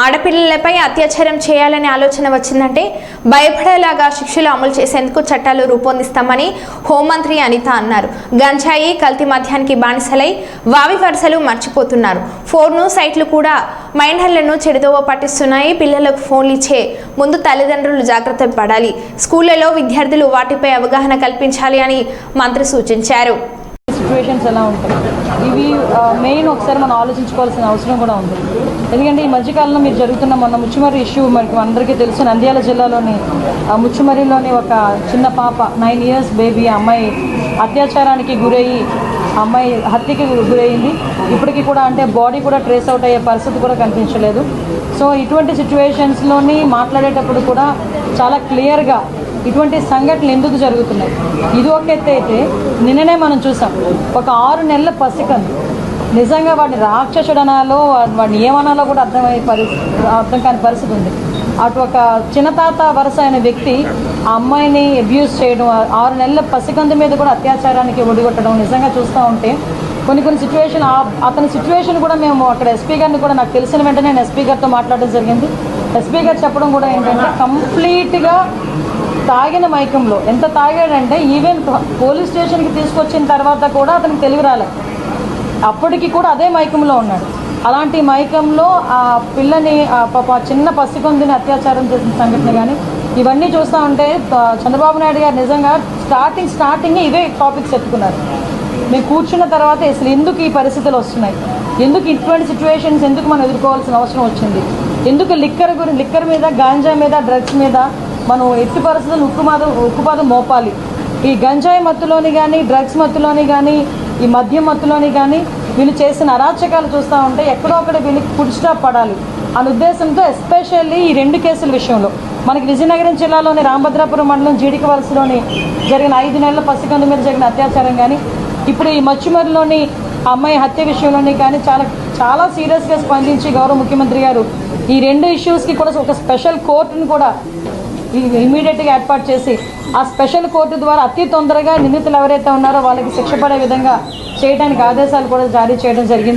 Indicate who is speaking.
Speaker 1: ఆడపిల్లలపై అత్యాచారం చేయాలనే ఆలోచన వచ్చిందంటే భయపడేలాగా శిక్షలు అమలు చేసేందుకు చట్టాలు రూపొందిస్తామని హోంమంత్రి అనిత అన్నారు. గంజాయి కల్తీ మద్యానికి బానిసలై వావి వరుసలు మర్చిపోతున్నారు. ఫోన్ను సైట్లు కూడా మైనర్లను చెడుదోవ పట్టిస్తున్నాయి. పిల్లలకు ఫోన్లు ఇచ్చే ముందు తల్లిదండ్రులు జాగ్రత్త పడాలి. స్కూళ్లలో విద్యార్థులు వాటిపై అవగాహన కల్పించాలి అని మంత్రి సూచించారు.
Speaker 2: సిచ్యువేషన్స్ ఎలా ఉంటాయి ఇవి మెయిన్ ఒకసారి మనం ఆలోచించుకోవాల్సిన అవసరం కూడా ఉంది. ఎందుకంటే ఈ మధ్యకాలంలో మీరు జరుగుతున్న మొన్న ముచ్చుమర్రి ఇష్యూ మనకి అందరికీ తెలుసు. నంద్యాల జిల్లాలోని ముచ్చుమర్రిలోని ఒక చిన్న పాప 9 years బేబీ అమ్మాయి అత్యాచారానికి గురయ్యి అమ్మాయి హత్యకి గురయ్యింది. ఇప్పటికీ కూడా అంటే బాడీ కూడా ట్రేస్ అవుట్ అయ్యే పరిస్థితి కూడా కనిపించలేదు. సో ఇటువంటి సిచ్యువేషన్స్లోని మాట్లాడేటప్పుడు కూడా చాలా క్లియర్గా ఇటువంటి సంఘటనలు ఎందుకు జరుగుతున్నాయి. ఇది ఒక ఎత్తు అయితే నిన్ననే మనం చూసాం ఒక 6 నెలల పసికందు నిజంగా వాడిని రాక్షసుడు అనాలో వాడిని ఏమనాలో కూడా అర్థం కాని పరిస్థితి ఉంది. అటు ఒక చిన్నతాత వరుస అయిన వ్యక్తి ఆ అమ్మాయిని అబ్యూస్ చేయడం, 6 నెలల పసికందు మీద కూడా అత్యాచారానికి ఒడిగొట్టడం నిజంగా చూస్తూ ఉంటే కొన్ని సిచ్యువేషన్ అతని సిచ్యువేషన్ కూడా మేము అక్కడ ఎస్పీ గారిని కూడా నాకు తెలిసిన వెంటనే నేను ఎస్పీ గారితో మాట్లాడడం జరిగింది. ఎస్పీ గారు చెప్పడం కూడా ఏంటంటే కంప్లీట్గా తాగిన మైకంలో ఎంత తాగాడంటే ఈవెన్ పోలీస్ స్టేషన్కి తీసుకొచ్చిన తర్వాత కూడా అతనికి తెలివి రాలేదు. అప్పటికి కూడా అదే మైకంలో ఉన్నాడు. అలాంటి మైకంలో ఆ పిల్లని చిన్న పసికొందిని అత్యాచారం చేసిన సంఘటన కానీ ఇవన్నీ చూస్తూ ఉంటే చంద్రబాబు నాయుడు గారు నిజంగా స్టార్టింగ్ ఇవే టాపిక్స్ ఎత్తుకున్నారు. మేము కూర్చున్న తర్వాత అసలు ఎందుకు ఈ పరిస్థితులు వస్తున్నాయి, ఎందుకు ఇటువంటి సిచ్యువేషన్స్ ఎందుకు మనం ఎదుర్కోవాల్సిన అవసరం వచ్చింది, ఎందుకు లిక్కర్ మీద గాంజా మీద డ్రగ్స్ మీద మనం ఎట్టి పరిస్థితులు ఉక్కుపాదం మోపాలి. ఈ గంజాయి మత్తులోని కానీ డ్రగ్స్ మత్తులోని కానీ ఈ మద్యం మత్తులోని కానీ వీళ్ళు చేసిన అరాచకాలు చూస్తూ ఉంటే ఎక్కడో ఒకటి వీళ్ళకి ఫుడ్ స్టాప్ పడాలి అనే ఉద్దేశంతో ఎస్పెషల్లీ ఈ 2 కేసుల విషయంలో మనకి విజయనగరం జిల్లాలోని రామభద్రాపురం మండలం జీడిక వలసలోని జరిగిన 5 నెలల పసికందు మీద జరిగిన అత్యాచారం కానీ ఇప్పుడు ఈ మచ్చుమరిలోని అమ్మాయి హత్య విషయంలోని కానీ చాలా సీరియస్గా స్పందించి గౌరవ ముఖ్యమంత్రి గారు ఈ 2 ఇష్యూస్కి కూడా ఒక స్పెషల్ కోర్టును కూడా ఇమీడియట్గా ఏర్పాటు చేసి ఆ స్పెషల్ కోర్టు ద్వారా అతి తొందరగా నిందితులు ఎవరైతే ఉన్నారో వాళ్ళకి శిక్ష పడే విధంగా చేయడానికి ఆదేశాలు కూడా జారీ చేయడం జరిగింది.